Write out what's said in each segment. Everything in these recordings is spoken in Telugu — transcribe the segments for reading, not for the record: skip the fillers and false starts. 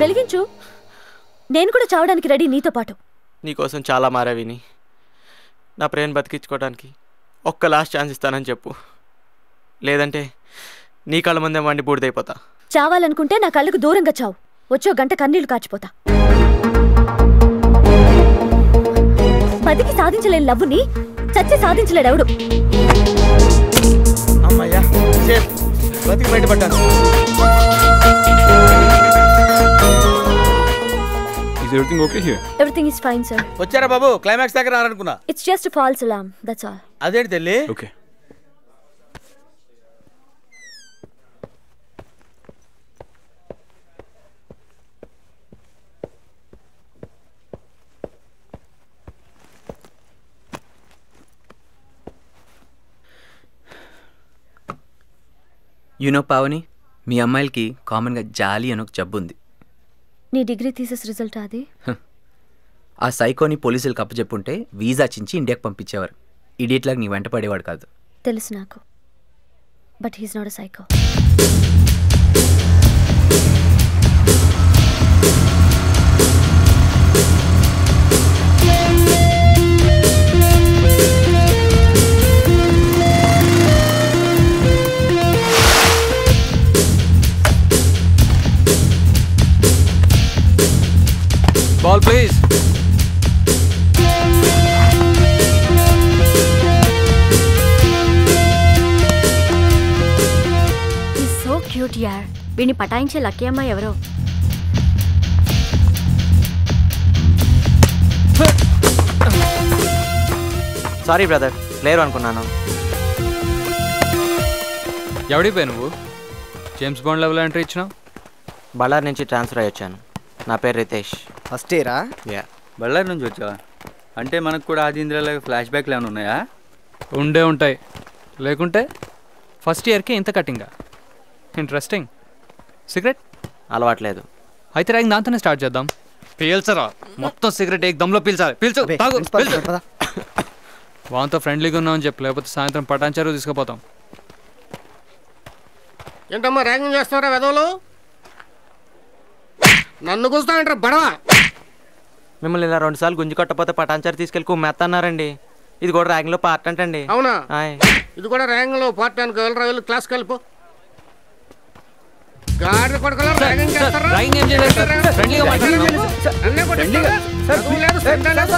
వెలిగించు. నేను కూడా చావడానికి రెడీ నీతో పాటు. నీకోసం చాలా మారా విని. నా ప్రేమ బతికించుకోవడానికి ఒక్క లాస్ట్ ఛాన్స్ ఇస్తానని చెప్పు. లేదంటే నీ కళ్ళ ముందే వండి బూడిదైపోతా. చావాలనుకుంటే నా కళ్ళకు దూరంగా చావు. వచ్చో గంట కన్నీళ్లు కాచిపోతా. బతికి సాధించలేని లవ్వుని చచ్చి సాధించలేడెవడు. అమ్మయ్యా, బతికి బయటపడ్డాను. Is everything okay here? Everything is fine, sir. వచ్చారా బాబు? క్లైమాక్స్ దగ్గర రారనుకున్నా. It's just a false alarm, that's all. అదేంటి తల్లి? Okay. పావని, మీ అమ్మాయిలకి కామన్గా జాలి అని ఒక జబ్బు ఉంది. నీ డిగ్రీ థీసిస్ రిజల్ట్ అది? ఆ సైకోని పోలీసులకు అప్పచెప్పుంటే వీసా చించి ఇండియాకి పంపించేవారు. ఇడియట్లాగా నీ వెంట పడేవాడు కాదు. తెలుసు నాకు. But he's not a psycho. Ball, please. He's so cute, yaar. వీడిని పటాయించే లక్కీ అమ్మాయి ఎవరో. సారీ బ్రదర్, లేరు అనుకున్నాను. ఎవడిపోయి నువ్వు? జేమ్స్ బాండ్ లెవెల్ ఎంట్రీ ఇచ్చినావు. బళ్ళారి నుంచి ట్రాన్స్ఫర్ అయ్యి వచ్చాను. నా పేరు రితేష్. ఫస్ట్ ఇయరా? యా. బళ్ళారి నుంచి వచ్చావా? అంటే మనకు కూడా ఆదింద్రలాగా ఫ్లాష్ బ్యాక్లు ఏమైనా ఉన్నాయా? ఉండే ఉంటాయి. లేకుంటే ఫస్ట్ ఇయర్కి ఇంత కటింగా? ఇంట్రెస్టింగ్. సిగరెట్ అలవాట్లేదు. అయితే ర్యాంక్ దాంతోనే స్టార్ట్ చేద్దాం. పీల్చరా మొత్తం సిగరెట్ ఏక దమ్లో పీల్చాలి. పీల్చు, తాగు, పీల్చు. వాంతో ఫ్రెండ్లీగా ఉన్నామని చెప్పు, లేకపోతే సాయంత్రం పటాన్చారు తీసుకుపోతాం. ఏంటమ్మా ర్యాంకింగ్ చేస్తారా వెదవులు? నన్ను కూస్తామంటారా బడవా? మిమ్మల్ని ఇలా 2 సార్లు గుంజి కొట్టపోతే పటాన్చారు తీసుకెళ్ళి కుమ్మెత్త అన్నారండి. ఇది కూడా ర్యాంకింగ్లో పార్ట్ అంటండి. అవునా? ఇది కూడా ర్యాంకింగ్లో పార్ట్ అనుకో. వెళ్ళి క్లాస్కి వెళ్ళిపో. గాడి కొడుకులా ర్యాంకింగ్ చేస్తారా? ర్యాంకింగ్ ఏం చేయలేదు. ఫ్రెండ్లీగా మాట్లాడుతున్నాం. అన్నే కొట్టిస్తారా? చదువు లేదు, శ్రద్ధ లేదు.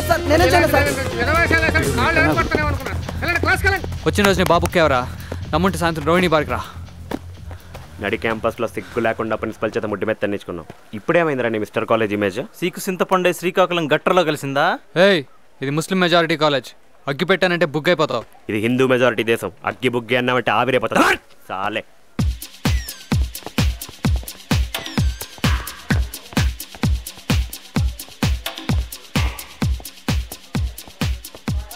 కాళ్ళు ఎరగొడతానే అనుకున్నా. వెళ్ళండి క్లాస్కి వెళ్ళండి. వచ్చిన రోజు నీ బాబుకి ఎవరా? నమ్ముంటే సాయంత్రం రోహిణి బార్కి రా. నడి క్యాంపస్లో సిగ్గు లేకుండా ప్రిన్సిపల్ చేత ముడ్డి మీద తన్నించుకున్నాం. ఇప్పుడేమైందిరా నీ మిస్టర్ కాలేజ్ ఇమేజ్? సీకు సింతపండే శ్రీకాకుళం గట్టర్లో కలిసిందా? ఏయ్, ఇది ముస్లిం మెజారిటీ కాలేజ్. అగ్గి పెట్టానంటే బుక్ అయిపోతావు. ఇది హిందూ మెజారిటీ దేశం. అగ్గి బుగ్గి అన్నామంటే ఆవిరైపోతావు. చాలే.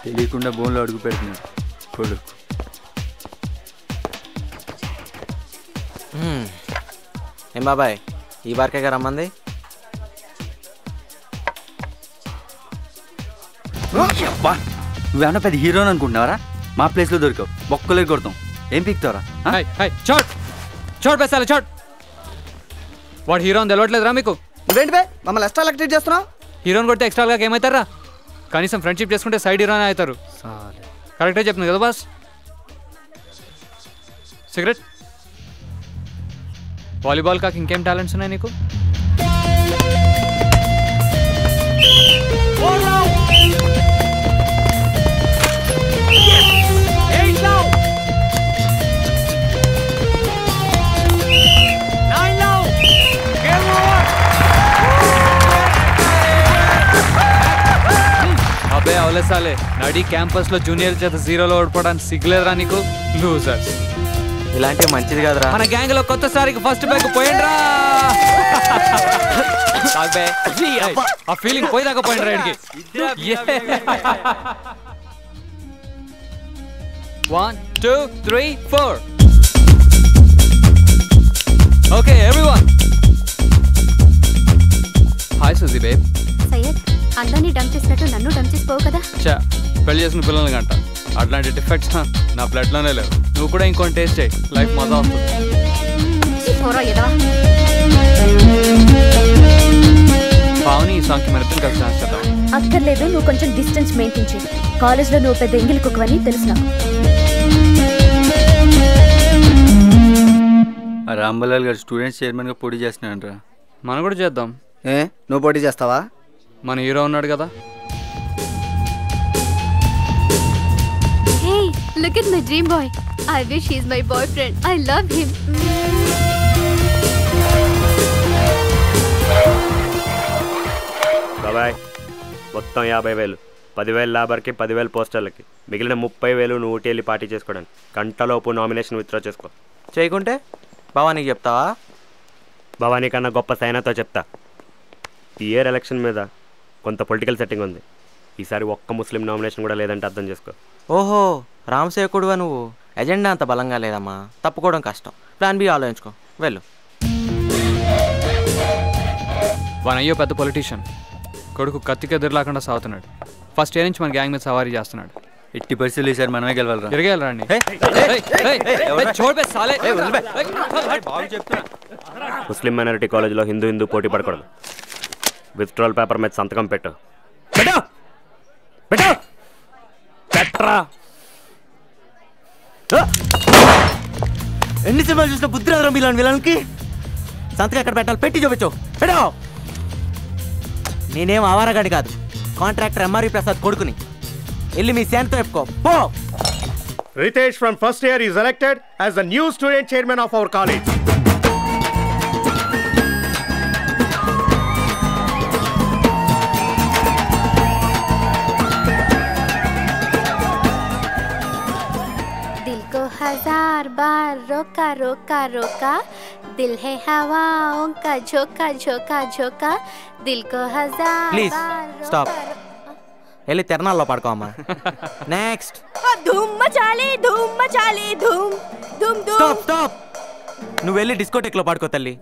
తెలియకుండా బోన్లో అడుగు పెడుతున్నాడు కొడుకు. ఏం బాబాయ్, ఈ బార్కే గారు రమ్మంది? నువ్వేమన్నా పెద్ద హీరోని అనుకుంటున్నావరా? మా ప్లేస్లో దొరికావు, బొక్కలే కొడతాం. ఏం పీక్తావరా? చోట్ పెసాలి, చోట్. వాడు హీరోని తెలవట్లేదురా మీకు? నువ్వేంటి బే మమ్మల్ని ఎక్స్ట్రా ట్రీట్ చేస్తున్నావు? హీరోని కొడితే ఎక్స్ట్రాగా ఏమవుతారా? కనీసం ఫ్రెండ్షిప్ చేసుకుంటే సైడ్ హీరోనే అవుతారు. కరెక్టే చెప్తుంది కదా బాస్? సిగరెట్, వాలీబాల్ కాక ఇంకేం టాలెంట్స్ ఉన్నాయి నీకు? అబ్బే అవలేసాలే, నడి క్యాంపస్ లో జూనియర్ చేత 0లో ఓడిపోవడానికి సిగ్గులేదురా నీకు? లూజర్స్. ఇలాంటి మంచిది కాదురా. మన గ్యాంగ్ లో కొత్త సారికి ఫస్ట్ బ్యాగ్ పోయిండ్రా. ఆ ఫీలింగ్ పోయిదాకా పోయిండ్రా ఇడికి. 1 2 3 4. Okay everyone. Hi Suji babe. Syed, అందరినీ డంప్ చేసినట్టు నన్ను డంప్ చేసి చేసుకోవు కదా? చా పెళ్లి చేసుకున్న పిల్లలు గంట అట్లాంటి డిఫెక్ట్స్ నా బ్లడ్లోనే లేవు. నువ్వు కూడా ఇంకొని టేస్ట్ చేయి, లైఫ్ మజా వస్తుంది. పావని ఈ సాంగ్కి మరిద్దరం కలిసి డాన్స్ చేద్దాం. అక్కర్లేదు, నువ్వు కొంచెం డిస్టెన్స్ మెయింటైన్ చేయి. కాలేజ్లో నువ్వు పెద్ద ఎంగిలి కుక్కవని తెలుసు నాకు. రాంబలాల్ గారు స్టూడెంట్స్ చైర్మన్గా పోటీ చేస్తున్నాడంట. మనం కూడా చేద్దాం. నువ్వు పోటీ చేస్తావా? మన హీరో ఉన్నాడు కదా. Hey, look at my dream boy. I wish he's my boyfriend. I love him. బాబాయ్ మొత్తం 50,000, 10,000 లేబర్కి, 10,000 పోస్టర్లకి, మిగిలిన 30,000 నువ్వు ఊటీ వెళ్ళి పార్టీ చేసుకోవడానికి. గంటలోపు నామినేషన్ విత్డ్రా చేసుకో. చేయకుంటే భవానీకి చెప్తావా? భవానీ కన్నా గొప్ప సైనాతో చెప్తా. ఈ ఇయర్ ఎలక్షన్ మీద కొంత పొలిటికల్ సెట్టింగ్ ఉంది. ఈసారి ఒక్క ముస్లిం నామినేషన్ కూడా లేదంటే అర్థం చేసుకో. ఓహో, రామసేవకుడువా నువ్వు? ఎజెండా అంత బలంగా లేదమ్మా, తప్పుకోవడం కష్టం. ప్లాన్ బి ఆలోచించుకో, వెళ్ళు. వాన్ అయ్యో పెద్ద పొలిటీషియన్, కొడుకు కత్తికి ఎదురులాకుండా సాగుతున్నాడు. ఫస్ట్ ఇయర్ నుంచి మన గ్యాంగ్ మీద సవారీ చేస్తున్నాడు. 80% ఈసారి మనమే గెలవాలరా. తిరిగేయాలండి. ముస్లిం మైనారిటీ కాలేజీలో హిందూ పోటీ పడకూడదు. విత్డ్రాల్ పేపర్ మీద సంతకం పెట్టు. పెట్టరా. ఎన్ని సినిమాలు చూసిన బుద్ధి రాదు మీలాంటి విలన్కి. సంతకం ఎక్కడ పెట్టాలి పెట్టి చూపించు. పెట్టో. నేనేం ఆవారగాడి కాదు, కాంట్రాక్టర్ ఎంఆర్వి ప్రసాద్ కొడుకుని. వెళ్ళి మీ శాంతం చెప్పుకో పో. Ritesh from first year is elected as the new student chairman of our college. दिल को हजार बार रोका रोका रोका, दिल है हवाओं का झोंका झोंका झोंका, दिल को हजार ప్లీజ్ बार స్టాప్. रोका వెళ్ళి తిరణాల్లో పడుకోమ్మా. నెక్స్ట్. ధూమ్ మచాలి ధూమ్ మచాలి ధూమ్ ధూమ్ ధూమ్. Stop stop. నువ్వు వెళ్ళి డిస్కోటెక్లో పాడుకో తల్లి.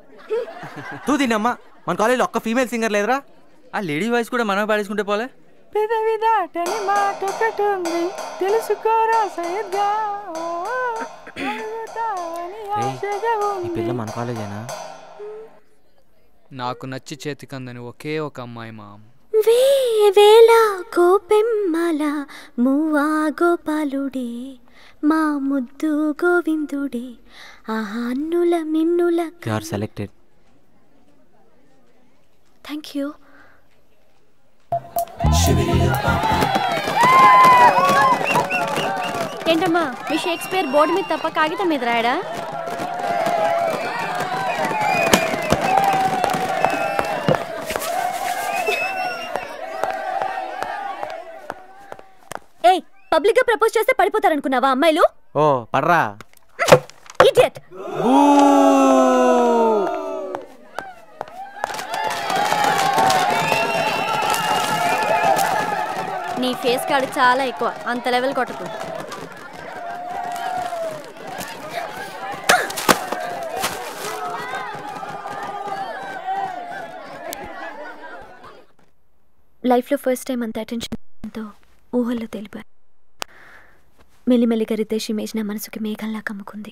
తూ తినమ్మా, మన కాలేజీలో ఒక్క ఫీమేల్ సింగర్ లేదురా? ఆ లేడీ వాయిస్ కూడా మనమే పాడేసుకుంటే పోలే. పెదవి దాటని మాట ఒకటుంది తెలుసుకోరా సయద్గా. ఈ పిల్ల మన కాలేజేనా? నాకు నచ్చి చేతికందని ఒకే ఒక అమ్మాయి మా వేవేళ గోపెమ్మల మువ్వా గోపాలుడే, మా ముద్దు గోవిందుడే, ఆహన్నుల మిన్నుల. You are selected. Thank you. ఏంటమ్మా, మీ షేక్స్పియర్ బోర్డు మీద తప్ప కాగితం మీద రాయడా? ఏయ్, పబ్లిక్ గా ప్రపోజ్ చేస్తే పడిపోతారనుకున్నావా అమ్మాయిలు? ఓ పడ్రా. ఇడియట్. నీ ఫేస్ కార్డు చాలా ఎక్కువ, అంత లెవెల్ కొట్టకు. లైఫ్లో ఫస్ట్ టైం అంత అటెన్షన్తో ఊహల్లో తెలిపారు. మెల్లిమెల్లిగా రితేష్ ఇమేజ్ నా మనసుకి మేఘంలా కమ్ముకుంది.